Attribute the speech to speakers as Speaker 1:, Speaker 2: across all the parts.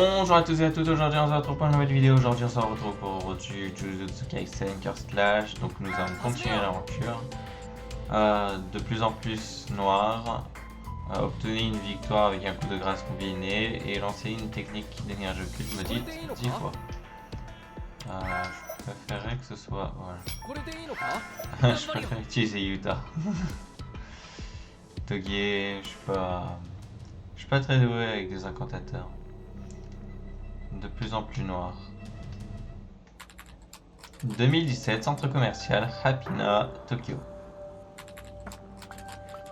Speaker 1: Bonjour à tous et à toutes, aujourd'hui on se retrouve pour une nouvelle vidéo. Aujourd'hui on se retrouve pour du Jujutsu Kaisen Curse Clash. Donc nous allons continuer l'aventure. De plus en plus noir. Obtenir une victoire avec un coup de grâce combiné et lancer une technique d'énergie occulte maudite 10 fois. Je préférerais que ce soit... Voilà. Je préfère utiliser Yuta. Toge, je suis pas très doué avec des incantateurs. De plus en plus noir. 2017, centre commercial Hapina, Tokyo.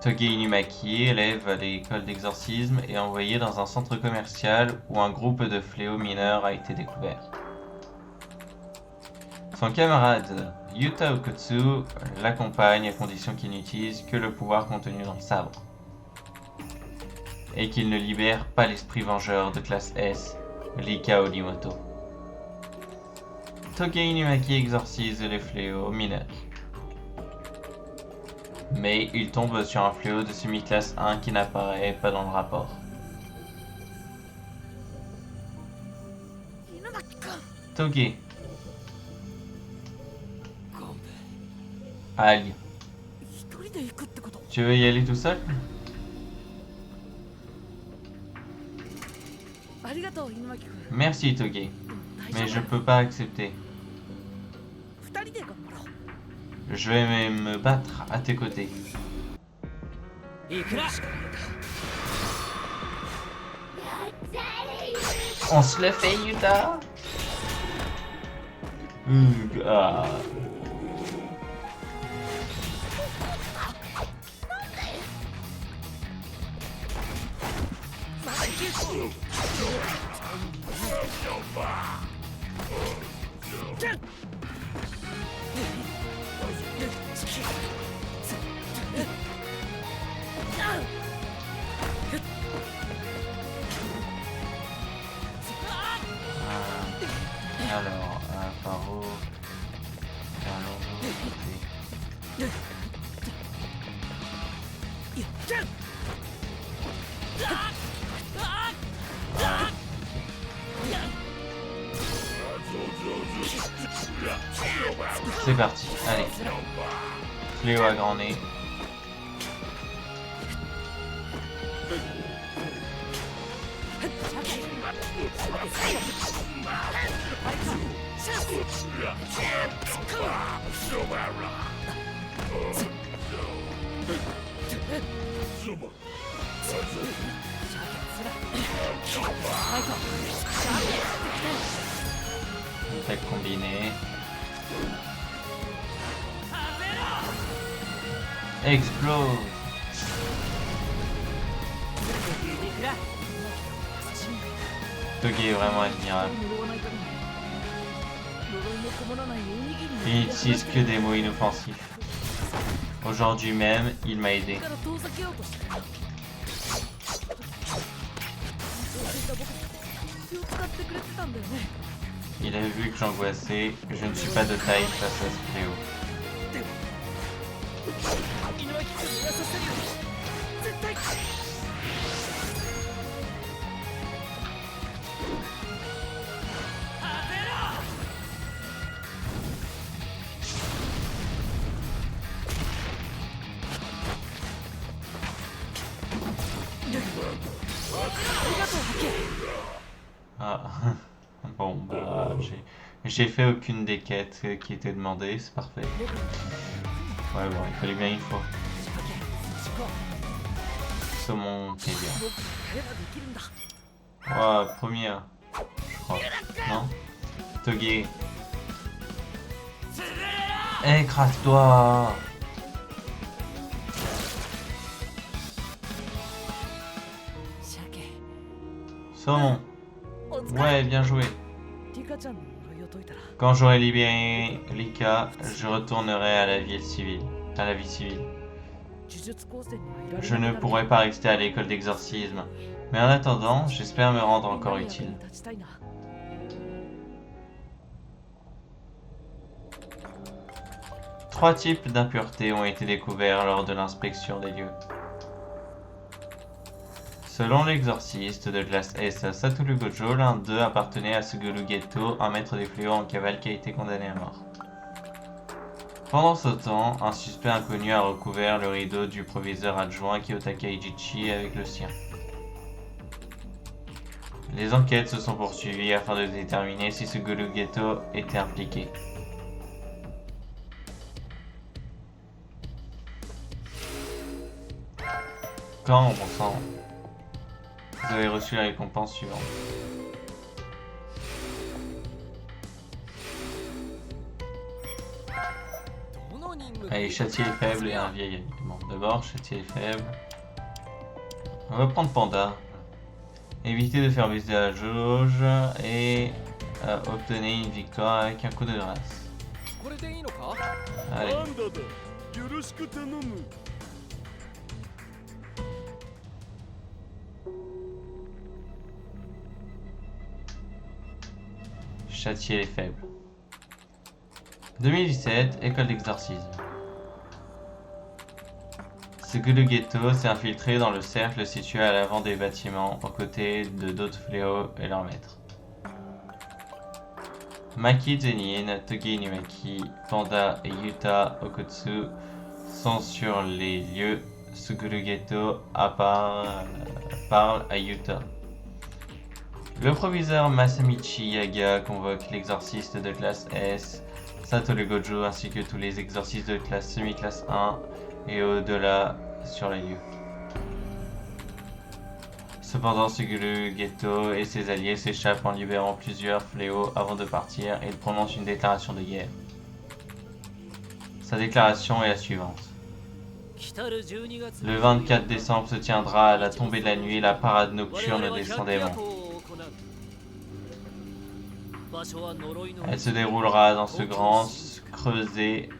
Speaker 1: Toge Inumaki, élève à l'école d'exorcisme, est envoyé dans un centre commercial où un groupe de fléaux mineurs a été découvert. Son camarade Yuta Okotsu l'accompagne à condition qu'il n'utilise que le pouvoir contenu dans le sabre. Et qu'il ne libère pas l'esprit vengeur de classe S, Rika Orimoto. Toge Inumaki exorcise les fléaux mineurs. Mais il tombe sur un fléau de semi-classe 1 qui n'apparaît pas dans le rapport. Toge. Aïe. Tu veux y aller tout seul? Merci Toge, mais je peux pas accepter. Je vais me battre à tes côtés. On se le fait, Yuta. Ah. Alors, Paro, c'est parti, allez. Fléau à grand nez. Une attaque combinée. Explose. Toge est vraiment admirable. Il n'utilise que des mots inoffensifs. Aujourd'hui même, il m'a aidé. Il a vu que j'angoissais, que je ne suis pas de taille face à ce fléau. Ah, bon, bah, j'ai fait aucune des quêtes qui étaient demandées, c'est parfait. Ouais, bon, il fallait bien une fois. Saumon, c'est bien. Oh, première, je crois. Non? Toge. Écrase-toi! Saumon. Ouais, bien joué. Quand j'aurai libéré Rika, je retournerai à la vie civile. Je ne pourrai pas rester à l'école d'exorcisme. Mais en attendant, j'espère me rendre encore utile. 3 types d'impuretés ont été découverts lors de l'inspection des lieux. Selon l'exorciste de classe S Satoru Gojo, l'un d'eux appartenait à Suguru Geto, un maître des fléaux en cavale qui a été condamné à mort. Pendant ce temps, un suspect inconnu a recouvert le rideau du proviseur adjoint Kiyotaka Ijichi avec le sien. Les enquêtes se sont poursuivies afin de déterminer si Suguru Geto était impliqué. Quand, bon sang, vous avez reçu la récompense suivante. Allez, châtier les faibles et un vieil ami. Bon, d'abord, châtier les faibles. On va prendre Panda. Éviter de faire baisser la jauge et obtenir une victoire avec un coup de grâce. Allez. Châtier les faibles. 2017, école d'exorcisme. Suguru Geto s'est infiltré dans le cercle situé à l'avant des bâtiments, aux côtés de d'autres fléaux et leurs maîtres. Maki Zenin, Togi Inumaki, Panda et Yuta Okotsu sont sur les lieux. Suguru Geto parle à Yuta. Le proviseur Masamichi Yaga convoque l'exorciste de classe S, Satoru Gojo, ainsi que tous les exorcistes de classe semi-classe 1 et au-delà sur les lieux. Cependant, Suguru Geto et ses alliés s'échappent en libérant plusieurs fléaux avant de partir et prononcent une déclaration de guerre. Sa déclaration est la suivante. Le 24 décembre se tiendra à la tombée de la nuit la parade nocturne des 100 démons. Elle se déroulera dans ce grand creuset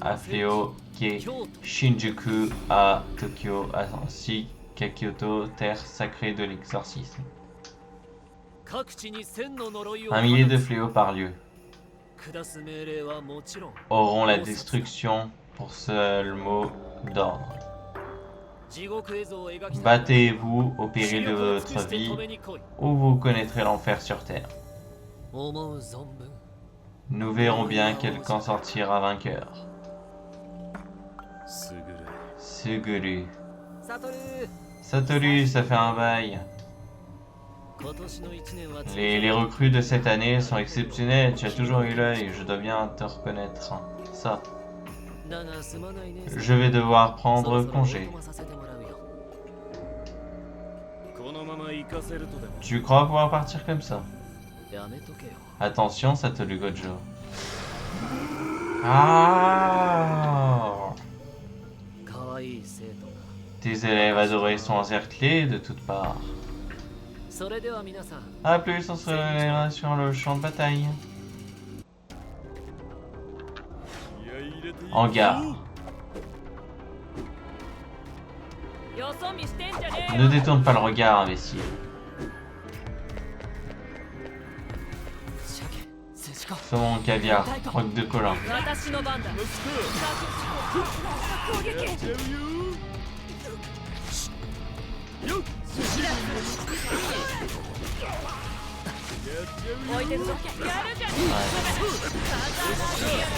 Speaker 1: à fléau qui est Shinjuku à Tokyo ainsi qu'à Kyoto, terre sacrée de l'exorcisme. Un millier de fléaux par lieu auront la destruction pour seul mot d'ordre. Battez-vous au péril de votre vie ou vous connaîtrez l'enfer sur terre. Nous verrons bien quel camp sortira vainqueur. Suguru. Satoru, ça fait un bail. Les recrues de cette année sont exceptionnelles, tu as toujours eu l'œil, je dois bien te reconnaître. Ça. Je vais devoir prendre congé. Tu crois pouvoir partir comme ça? Attention, Satoru Gojo. Ah! Tes élèves adorés sont encerclés de toutes parts. A plus, on se reverra sur le champ de bataille. En garde. Ne détourne pas le regard, imbécile. Saumon, caviar, croque de colin. Ouais.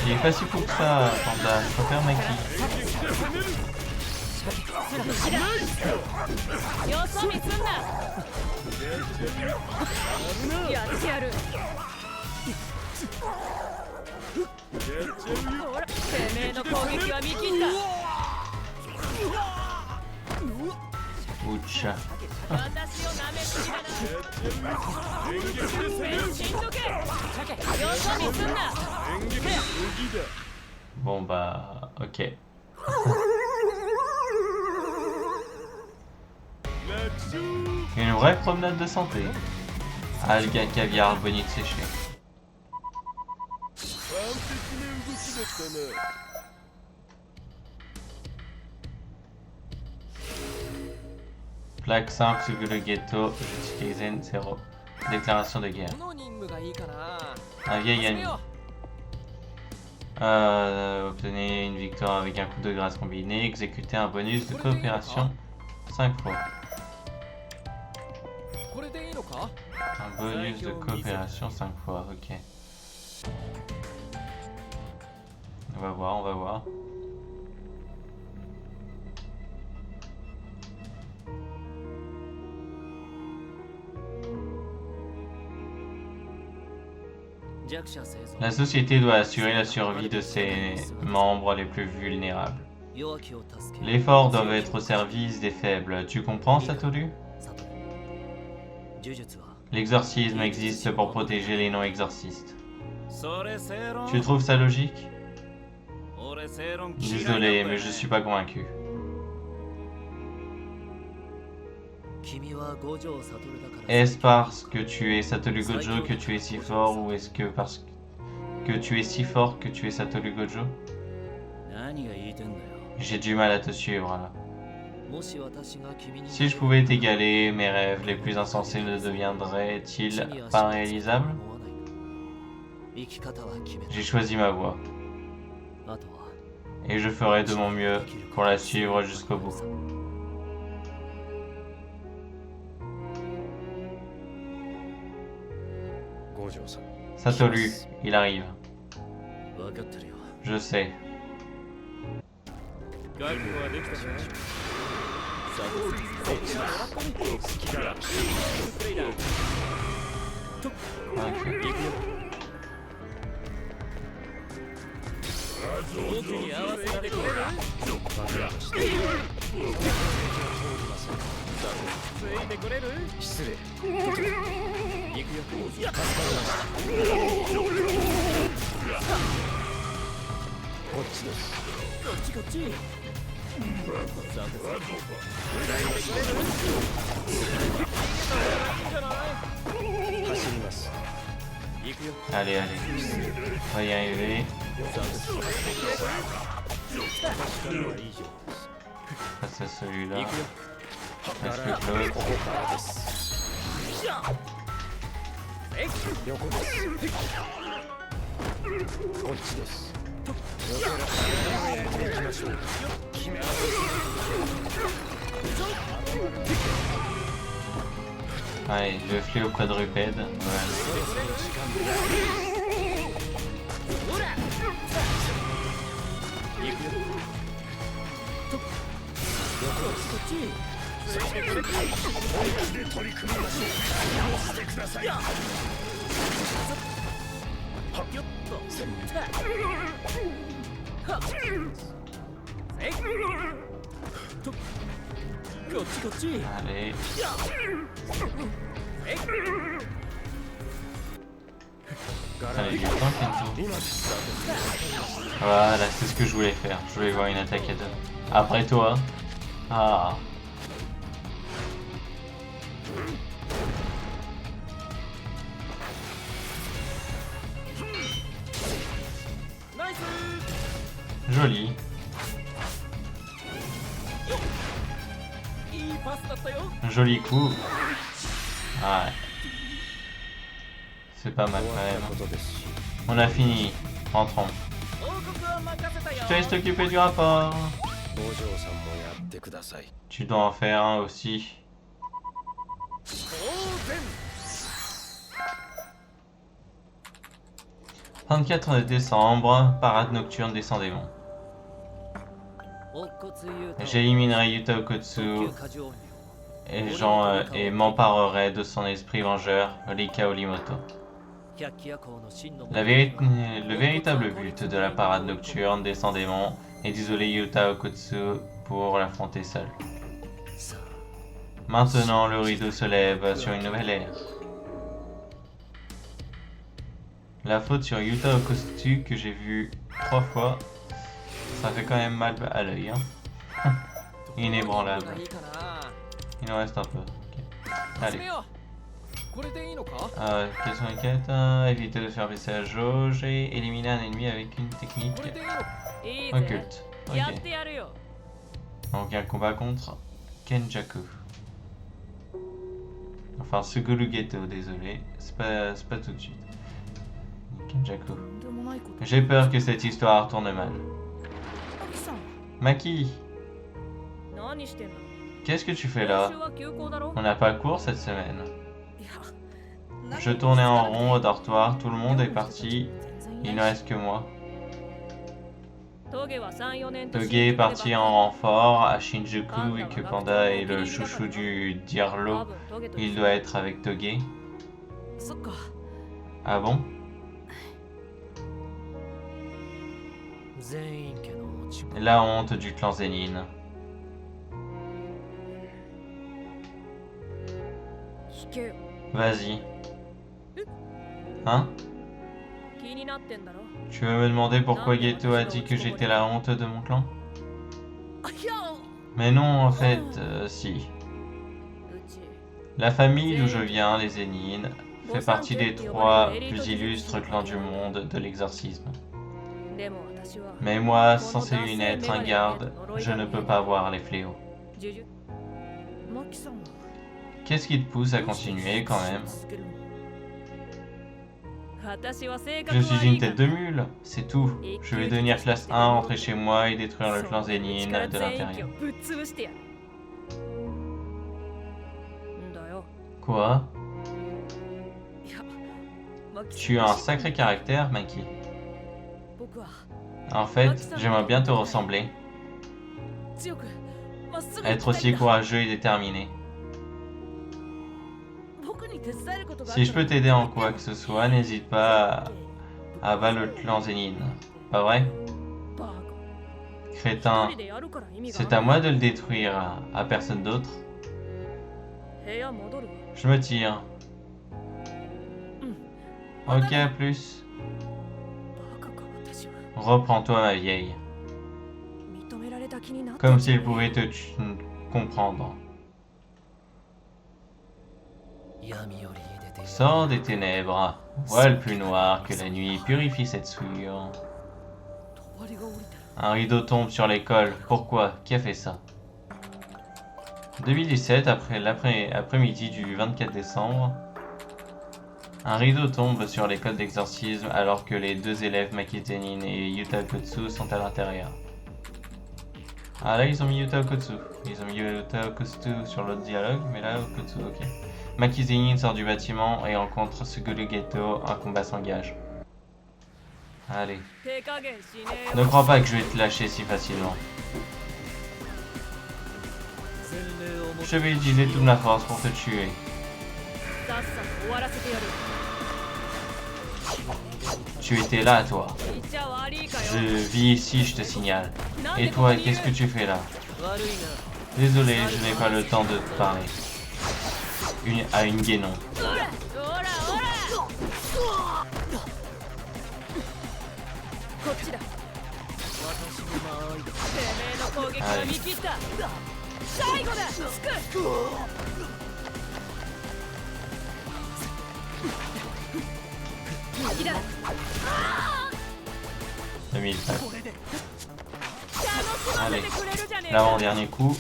Speaker 1: Il est pas si fou que ça, Panda. Je préfère Maki. Ouch. Bon bah, ok. Une vraie promenade de santé. Alga, caviar, bonite séchée. Plaque simple, Suguru Geto, Jutsukeisen 0. Déclaration de guerre. Un vieil ami. Obtenez une victoire avec un coup de grâce combiné. Exécutez un bonus de coopération 5 fois. Un bonus de coopération 5 fois, ok. On va voir, on va voir. La société doit assurer la survie de ses membres les plus vulnérables. L'effort doit être au service des faibles. Tu comprends, Satoru? L'exorcisme existe pour protéger les non-exorcistes. Tu trouves ça logique? Désolé, mais je suis pas convaincu. Est-ce parce que tu es Satoru Gojo que tu es si fort, ou est-ce que parce que tu es si fort que tu es Satoru Gojo? J'ai du mal à te suivre là. Si je pouvais t'égaler, mes rêves les plus insensés ne deviendraient-ils pas réalisables? J'ai choisi ma voie. Et je ferai de mon mieux pour la suivre jusqu'au bout. Satoru, il arrive. Je sais. Allez, allez. On va y arriver. Passe à celui-là. Reste l'autre. Allez, le fléau quadrupède. Voilà. Allez. Allez, du temps, Kenzo. Voilà, c'est ce que je voulais faire. Je voulais voir une attaque à deux. Après toi. Ah. Joli. Un joli coup. Ouais. C'est pas mal quand même. On a fini. Rentrons. Je te laisse t'occuper du rapport. Tu dois en faire un aussi. « 24 décembre, parade nocturne des 100 démons. J'éliminerai Yuta Okotsu et m'emparerai de son esprit vengeur, Rika Orimoto. Le véritable but de la parade nocturne des 100 démons est d'isoler Yuta Okotsu pour l'affronter seul. Maintenant, le rideau se lève sur une nouvelle ère. La faute sur Yuta Okotsu que j'ai vu 3 fois, ça fait quand même mal à l'œil. Hein. Inébranlable. Il en reste un peu. Okay. Allez. Quelles sont les quêtes? Éviter de faire baisser la jauge et éliminer un ennemi avec une technique occulte. Ok. Donc un combat contre Kenjaku. Enfin, Suguru Geto, désolé. C'est pas tout de suite. Kenjaku. J'ai peur que cette histoire tourne mal. Maki, qu'est-ce que tu fais là? On n'a pas cours cette semaine. Je tournais en rond au dortoir, tout le monde est parti, il ne reste que moi. Toge est parti en renfort à Shinjuku et que Panda est le chouchou du Diarlo. Il doit être avec Toge. Ah bon? La honte du clan Zenin. Vas-y. Hein? Tu veux me demander pourquoi Geto a dit que j'étais la honte de mon clan? Mais non, en fait, si. La famille d'où je viens, les Zenin, fait partie des 3 plus illustres clans du monde de l'exorcisme. Mais moi, censé être un garde, je ne peux pas voir les fléaux. Qu'est-ce qui te pousse à continuer quand même? Je suis une tête de mule, c'est tout. Je vais devenir classe 1, rentrer chez moi et détruire le clan Zenin de l'intérieur. Quoi? Tu as un sacré caractère, Maki. En fait, j'aimerais bien te ressembler. Être aussi courageux et déterminé. Si je peux t'aider en quoi que ce soit, n'hésite pas à battre le clan Zenin. Pas vrai? Crétin, c'est à moi de le détruire, à personne d'autre. Je me tire. Ok, à plus. Reprends-toi, ma vieille. Comme s'il pouvait te comprendre. Sors des ténèbres. Voile plus noir que la nuit purifie cette souillure. Un rideau tombe sur l'école. Pourquoi? Qui a fait ça? 2017, après l'après-midi du 24 décembre, un rideau tombe sur l'école d'exorcisme alors que les 2 élèves Maki Zenin et Yuta Okotsu sont à l'intérieur. Ah là ils ont mis Yuta Okotsu. Ils ont mis Yuta Okotsu sur l'autre dialogue, mais là Okotsu, ok. Maki Zenin sort du bâtiment et rencontre Suguru Geto, un combat s'engage. Allez. Ne crois pas que je vais te lâcher si facilement. Je vais utiliser toute ma force pour te tuer. Tu étais là, toi. Je vis ici, je te signale. Et toi, qu'est-ce que tu fais là? Désolé, je n'ai pas le temps de te parler. À une guénon. Allez. Allez, l'avant-dernier coup.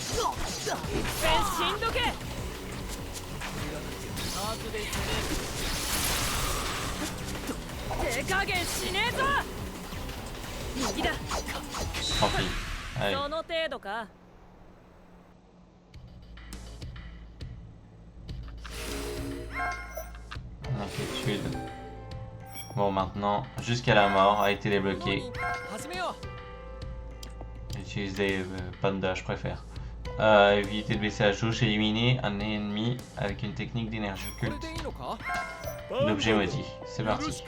Speaker 1: Tant pis. Allez. Inquiétude. Bon, maintenant, jusqu'à la mort a été débloqué. Utiliser Panda, je préfère. Éviter de baisser la jauge, éliminer un ennemi avec une technique d'énergie occulte. L'objet maudit. C'est parti.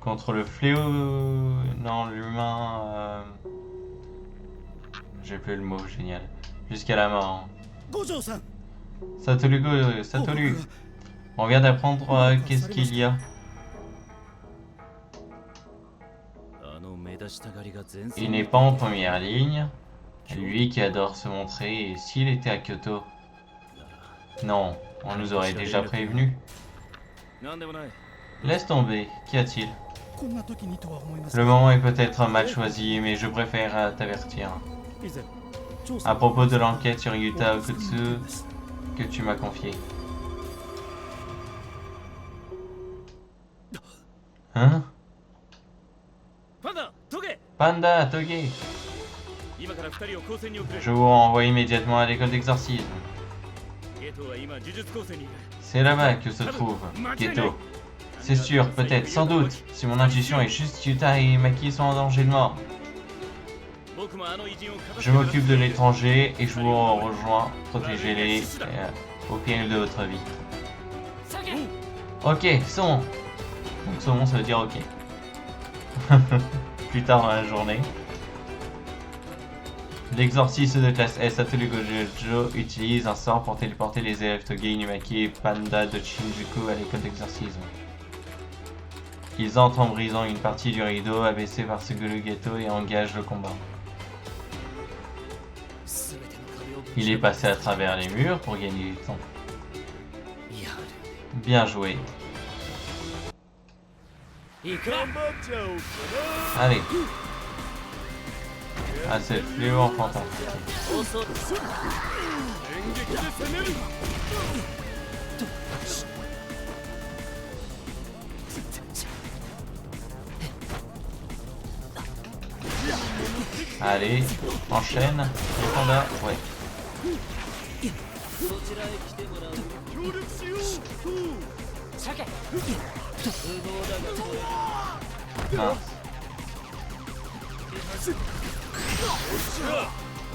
Speaker 1: Contre le fléau... Non, l'humain... J'ai plus le mot, génial. Jusqu'à la mort. Satoru, on vient d'apprendre qu'est-ce qu'il y a. Il n'est pas en première ligne. Lui qui adore se montrer, et s'il était à Kyoto? Non, on nous aurait déjà prévenu. Laisse tomber, qu'y a-t-il? Le moment est peut-être mal choisi, mais je préfère t'avertir. À propos de l'enquête sur Yuta Okotsu que tu m'as confiée. Hein? Panda, Toge! Je vous renvoie immédiatement à l'école d'exorcisme. C'est là-bas que se trouve Geto. C'est sûr, peut-être, sans doute. Si mon intuition est juste, Yuta et Maki sont en danger de mort. Je m'occupe de l'étranger et je vous rejoins. Protégez-les au péril de votre vie. Ok, saumon. Donc saumon, ça veut dire ok. Plus tard dans la journée. L'exorciste de classe S Satoru Gojo utilise un sort pour téléporter les élèves Toge, Inumaki et Panda de Shinjuku à l'école d'exorcisme. Ils entrent en brisant une partie du rideau abaissé par Suguru Geto et engagent le combat. Il est passé à travers les murs pour gagner du temps. Bien joué. Allez. Ah, c'est le fléau enfantin. Allez, enchaîne. Le panda, ouais. Mince.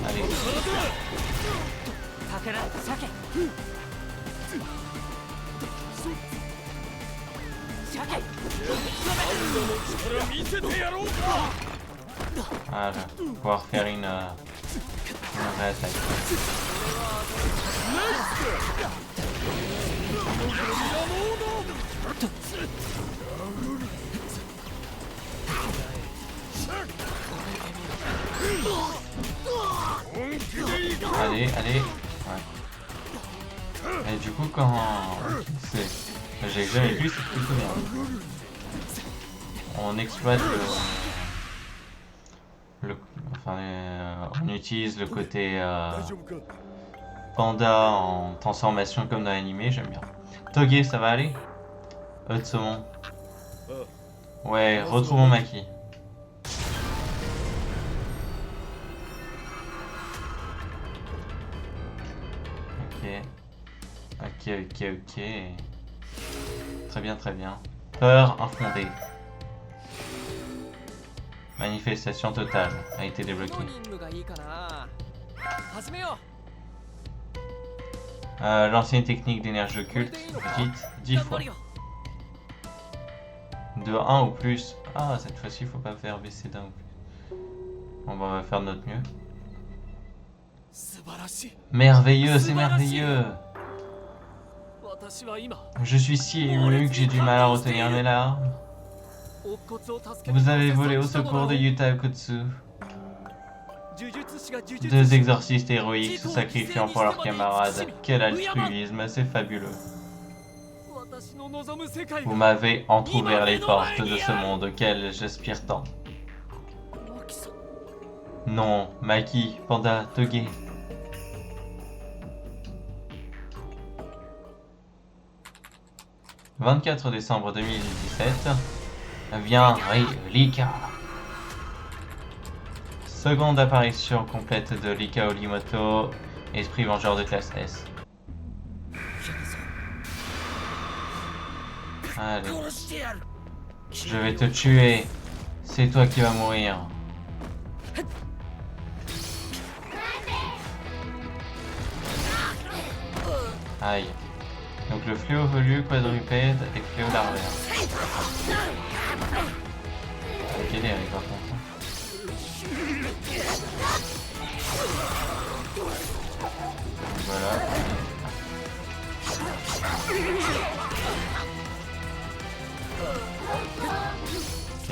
Speaker 1: Allez. Voilà, pouvoir faire une réattaque. Allez, allez. Ouais. Et du coup, quand j'ai jamais vu, c'est plutôt bien. On exploite on utilise le côté panda en transformation comme dans l'animé, j'aime bien. Toge, ça va aller? De saumon. Ouais, retrouvons Maki. Ok. Très bien, très bien. Peur infondée. Manifestation totale a été débloquée. L'ancienne technique d'énergie occulte, dites 10 fois. De 1 ou plus. Ah, cette fois-ci, il faut pas faire baisser d'un ou plus. On va faire de notre mieux. Merveilleux, c'est merveilleux. Je suis si ému que j'ai du mal à retenir mes larmes. Vous avez volé au secours de Yuta Okotsu. Deux exorcistes héroïques se sacrifiant pour leurs camarades. Quel altruisme, c'est fabuleux. Vous m'avez entrouvert les portes de ce monde auquel j'aspire tant. Non, Maki, Panda, Toge. « 24 décembre 2017. Viens, Lika. Seconde apparition complète de Lika Olimoto, esprit vengeur de classe S. Allez. Je vais te tuer. C'est toi qui vas mourir. Aïe. Donc le fléau velu, quadrupède et fléau larvaire. Ok, les par contre. Voilà. Ok.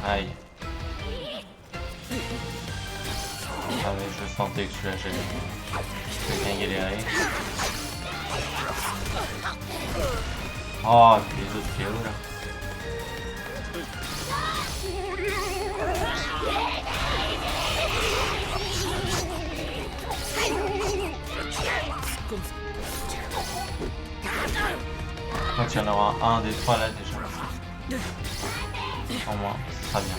Speaker 1: Aïe. Ah mais je sentais que celui-là j'allais bien galérer. Oh, puis les autres fléaux là. Je crois qu'il y en aura un des trois là déjà. En moins, ce sera bien.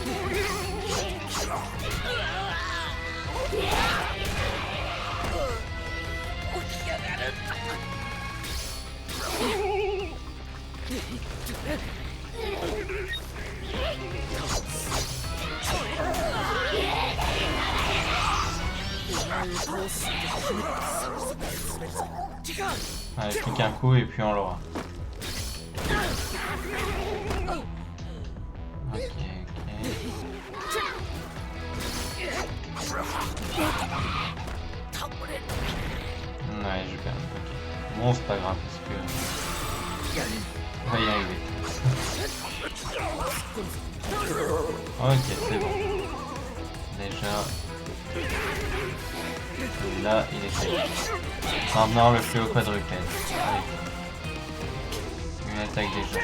Speaker 1: Allez, plus qu'un coup et puis on l'aura. Ok, ok. Ouais, je perds. Ok. Bon, c'est pas grave parce que on va y arriver. Ok, c'est bon. Déjà, là, il est fait. Maintenant, le fléau quadrupède. Allez. Une attaque déjà.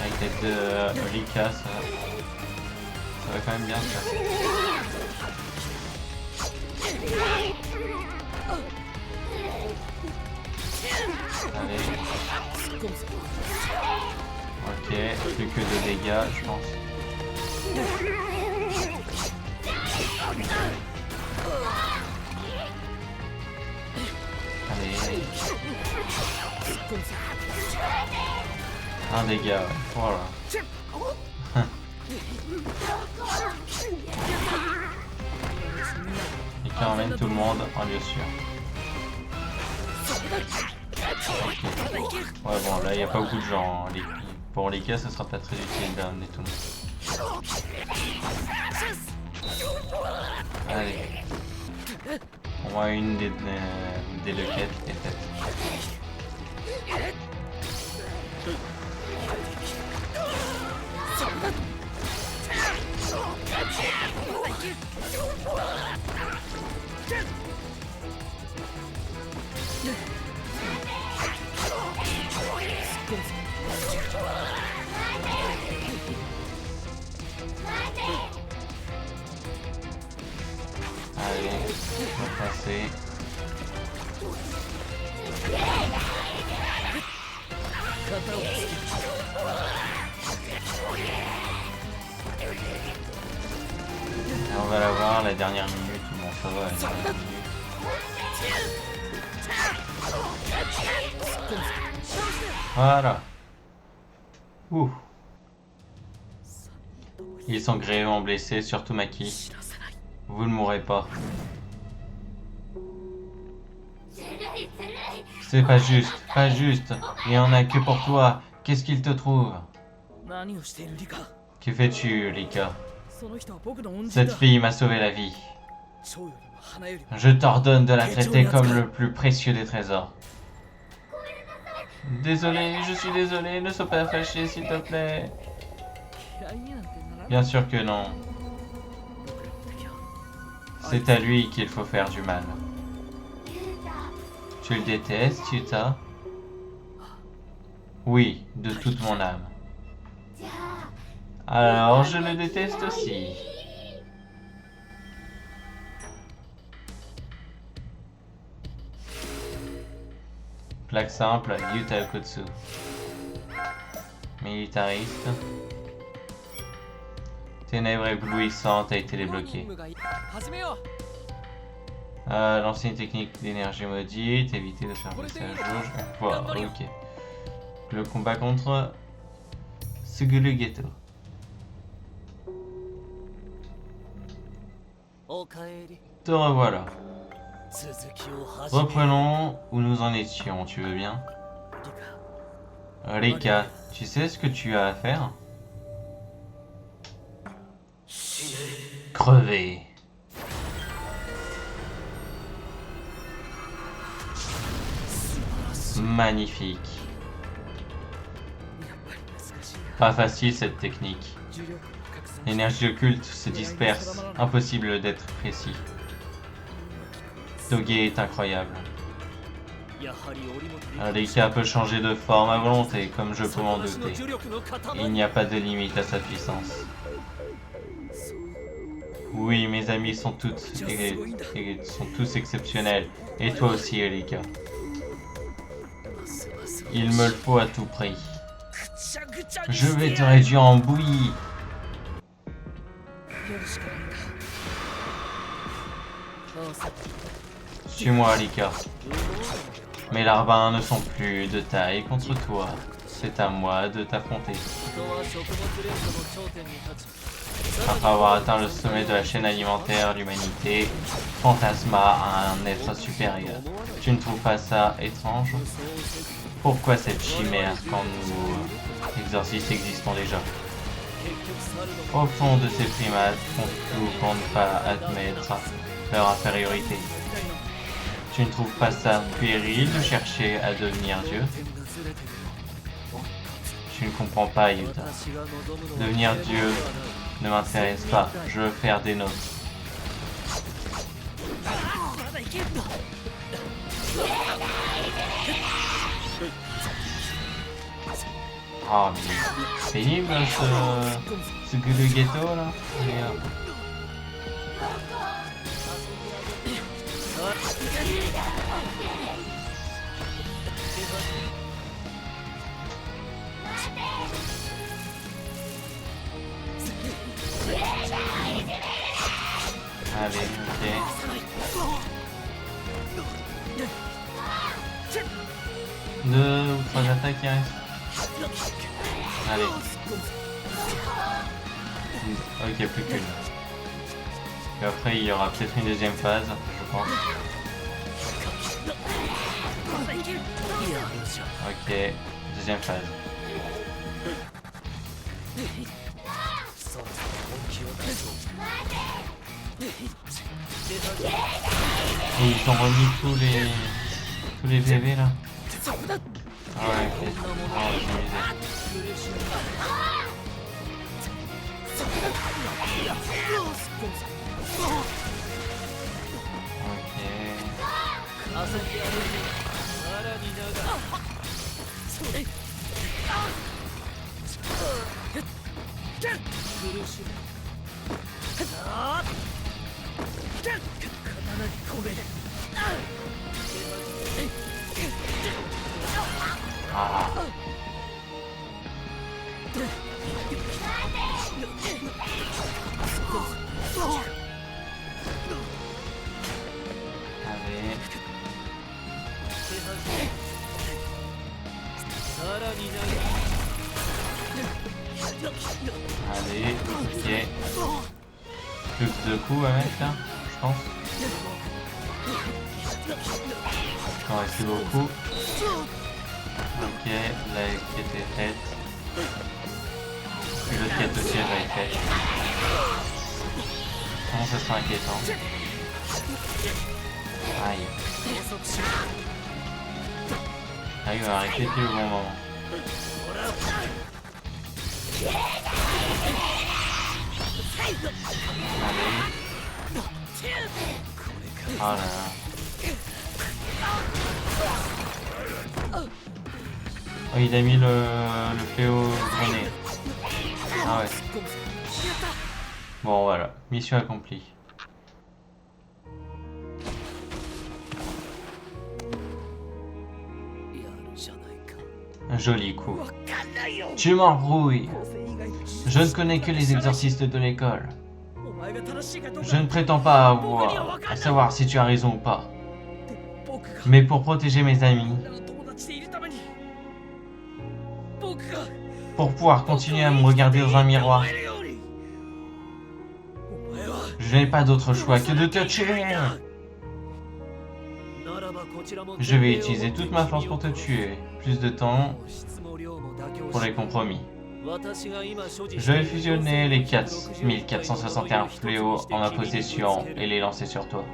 Speaker 1: Avec l'aide de Rika, ça va quand même bien se passer. Allez. Ok, plus que 2 dégâts, je pense. Allez. Un dégât, ouais. Voilà. Et qui emmène tout le monde en lieu sûr. Okay. Ouais, bon, là il n'y a pas beaucoup de gens. Pour les cas, ce sera pas très utile d'amener tout le monde. Allez. Au moins une des deux quêtes est faite. Allez, on va passer. Et on va la voir la dernière minute. Bon, ça va, la dernière minute. Voilà. Ouh. Ils sont grièvement blessés, surtout Maki. Vous ne mourrez pas. C'est pas juste, pas juste. Il y en a que pour toi. Qu'est-ce qu'il te trouve? Que fais-tu, Rika? Cette fille m'a sauvé la vie. Je t'ordonne de la traiter comme le plus précieux des trésors. Désolé, je suis désolé, ne sois pas fâché, s'il te plaît. Bien sûr que non. C'est à lui qu'il faut faire du mal. Tu le détestes, Yuta? Oui, de toute mon âme. Alors, je le déteste aussi. Plaque simple, Yuta Okotsu. Militariste. Ténèbres éblouissantes a été débloquée. L'ancienne technique d'énergie maudite, éviter de faire baisser la jauge. Voilà, ok. Le combat contre Suguru Geto. Te revoilà. Reprenons où nous en étions, tu veux bien? Rika, tu sais ce que tu as à faire? Crever. Magnifique. Pas facile cette technique. L'énergie occulte se disperse, impossible d'être précis. Toge est incroyable. Rika peut changer de forme à volonté, comme je peux m'en douter. Il n'y a pas de limite à sa puissance. Oui, mes amis sont tous exceptionnels. Et toi aussi, Rika. Il me le faut à tout prix. Je vais te réduire en bouillie. Suis-moi, Alika. Mes larbins ne sont plus de taille contre toi. C'est à moi de t'affronter. Après avoir atteint le sommet de la chaîne alimentaire, l'humanité fantasma à un être supérieur. Tu ne trouves pas ça étrange? Pourquoi cette chimère quand nous, exorcistes, existons déjà? Au fond de ces primates font tout pour ne pas admettre leur infériorité. Tu ne trouves pas ça puéril de chercher à devenir Dieu? Tu ne comprends pas, Yuta. Devenir Dieu ne m'intéresse pas. Je veux faire des nôtres. Ah, mais c'est pénible ce ghetto là. Allez, ok. 2 ou 3 attaques qui restent. Allez. Ok, plus qu'une. Et après, il y aura peut-être une deuxième phase, je pense. Ok, deuxième phase. Et ils ont remis tous les bébés là. Ah ouais, ok. Ah, je m'amusais. Ah. Allez. Allez, ok. Plus que 2 coups à mettre là, je pense. Il en reste beaucoup. Ok, la quête est faite. Puis l'autre quête aussi elle va être faite. Comment ça sera inquiétant? Aïe. Ah, il va arrêter pile au bon moment. Allez. Oh là là. Oh, il a mis le fléau grené. Ah ouais. Bon voilà, mission accomplie. Un joli coup. Tu m'embrouilles. Je ne connais que les exorcistes de l'école. Je ne prétends pas à savoir si tu as raison ou pas. Mais pour protéger mes amis, pour pouvoir continuer à me regarder dans un miroir, je n'ai pas d'autre choix que de te tuer. Je vais utiliser toute ma force pour te tuer. Plus de temps pour les compromis. Je vais fusionner les 4461 fléaux en ma possession et les lancer sur toi.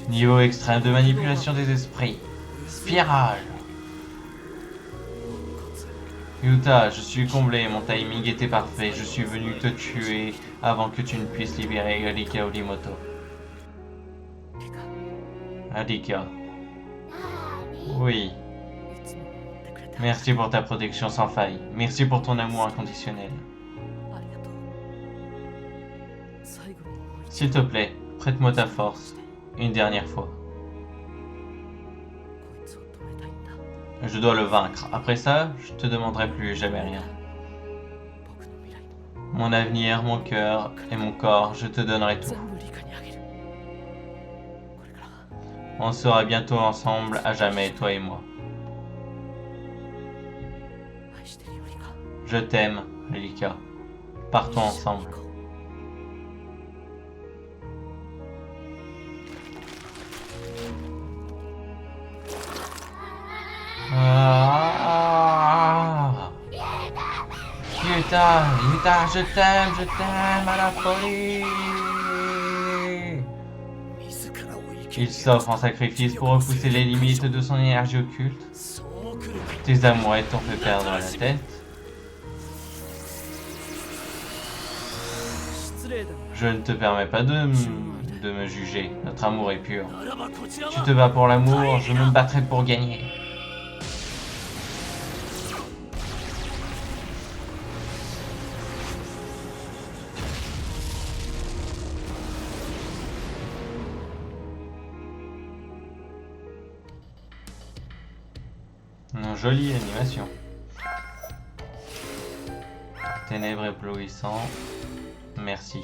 Speaker 1: Niveau extrême de manipulation des esprits. Spirale. Yuta, je suis comblé, mon timing était parfait. Je suis venu te tuer avant que tu ne puisses libérer Alika Orimoto. Alika. Oui. Merci pour ta protection sans faille. Merci pour ton amour inconditionnel. S'il te plaît, prête-moi ta force. Une dernière fois. Je dois le vaincre. Après ça, je te demanderai plus jamais rien. Mon avenir, mon cœur et mon corps, je te donnerai tout. On sera bientôt ensemble à jamais, toi et moi. Je t'aime, Rika. Partons ensemble. Ah, Yuta, Yuta, je t'aime à la folie. Il s'offre en sacrifice pour repousser les limites de son énergie occulte. Tes amourettes t'ont fait perdre la tête. Je ne te permets pas de me juger. Notre amour est pur. Tu te bats pour l'amour, je me battrai pour gagner. Jolie animation. Ténèbres éblouissant. Merci.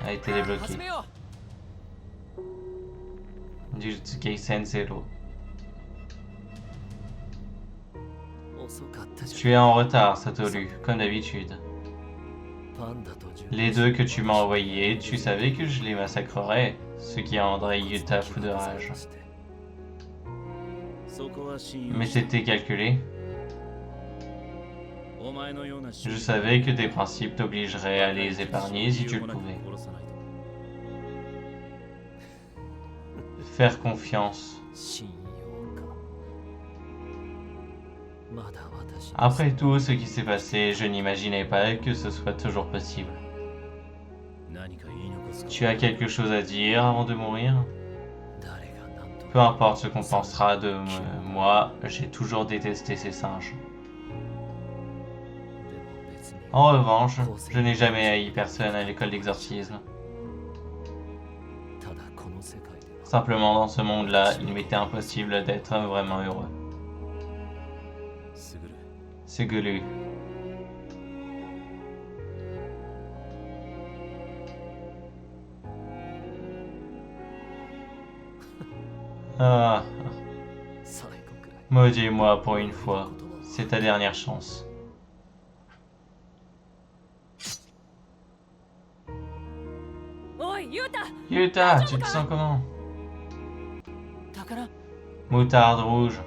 Speaker 1: A été débloqué. Jujutsu Kaisen 0. Tu es en retard, Satoru, comme d'habitude. Les deux que tu m'as envoyés, tu savais que je les massacrerais, ce qui rendrait Yuta fou de rage. Mais c'était calculé. Je savais que tes principes t'obligeraient à les épargner si tu le pouvais. Faire confiance. Après tout ce qui s'est passé, je n'imaginais pas que ce soit toujours possible. Tu as quelque chose à dire avant de mourir? Peu importe ce qu'on pensera de moi, j'ai toujours détesté ces singes. En revanche, je n'ai jamais haï personne à l'école d'exorcisme. Simplement dans ce monde-là, il m'était impossible d'être vraiment heureux. Suguru. Ah. Maudis-moi pour une fois. C'est ta dernière chance. Yuta, tu te sens comment? Moutarde rouge.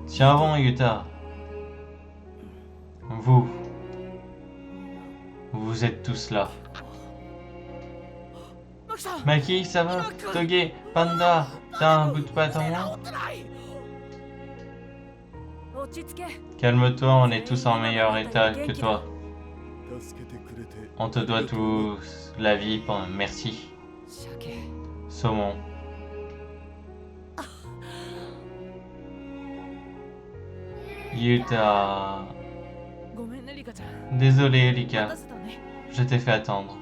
Speaker 1: Tiens bon, Yuta. Vous êtes tous là. Maki, ça va? Toge, Panda, t'as un bout de patte en moins? Calme-toi, on est tous en meilleur état que toi. On te doit tous la vie, merci. Saumon. Yuta. Désolé, Rika. Je t'ai fait attendre.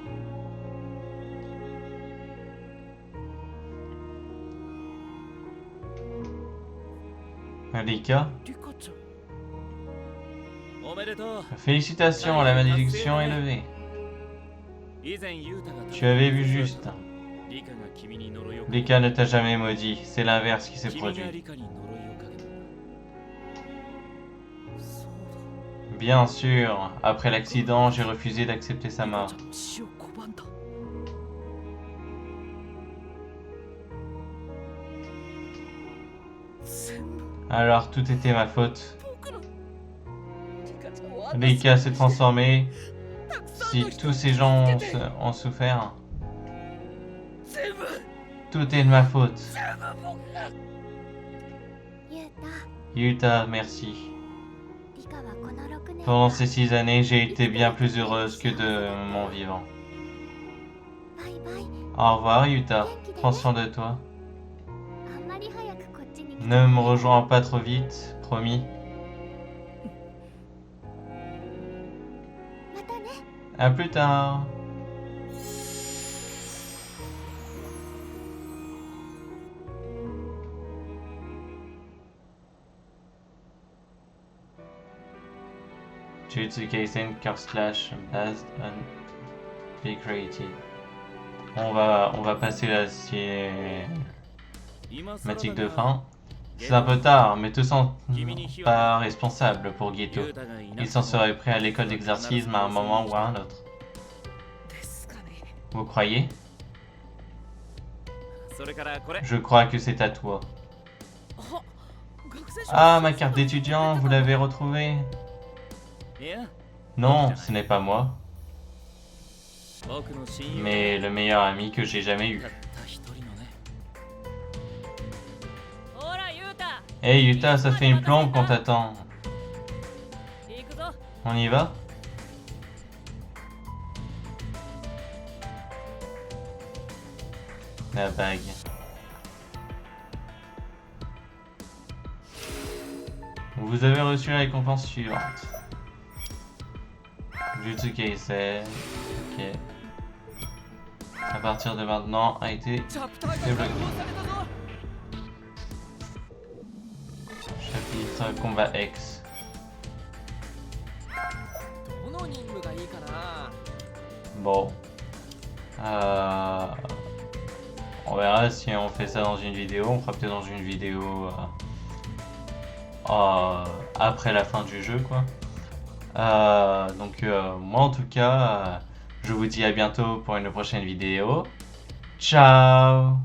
Speaker 1: Rika? Félicitations, la malédiction est levée. Tu avais vu juste. Rika ne t'a jamais maudit, c'est l'inverse qui s'est produit. Bien sûr, après l'accident, j'ai refusé d'accepter sa mort. Alors tout était ma faute. Rika s'est transformée. Si tous ces gens ont souffert, tout est de ma faute. Yuta, merci. Pendant ces 6 années, j'ai été bien plus heureuse que de mon vivant. Au revoir, Yuta. Prends soin de toi. Ne me rejoins pas trop vite, promis. À plus tard. Jujutsu Kaisen Curse Clash based on be created. On va passer la cinématique de fin. C'est un peu tard, mais te sens pas responsable pour Geto. Il s'en serait pris à l'école d'exorcisme à un moment ou à un autre. Vous croyez? Je crois que c'est à toi. Ah, ma carte d'étudiant, vous l'avez retrouvée? Non, ce n'est pas moi. Mais le meilleur ami que j'ai jamais eu. Hey Yuta, ça fait une plombe qu'on t'attend. On y va? La bague. Vous avez reçu la récompense suivante. Jutsu Kaisen. Ok. À partir de maintenant, a été débloqué. Chapitre Combat X. Bon. On verra si on fait ça dans une vidéo. On fera peut-être dans une vidéo après la fin du jeu, quoi. Moi en tout cas, je vous dis à bientôt pour une prochaine vidéo. Ciao!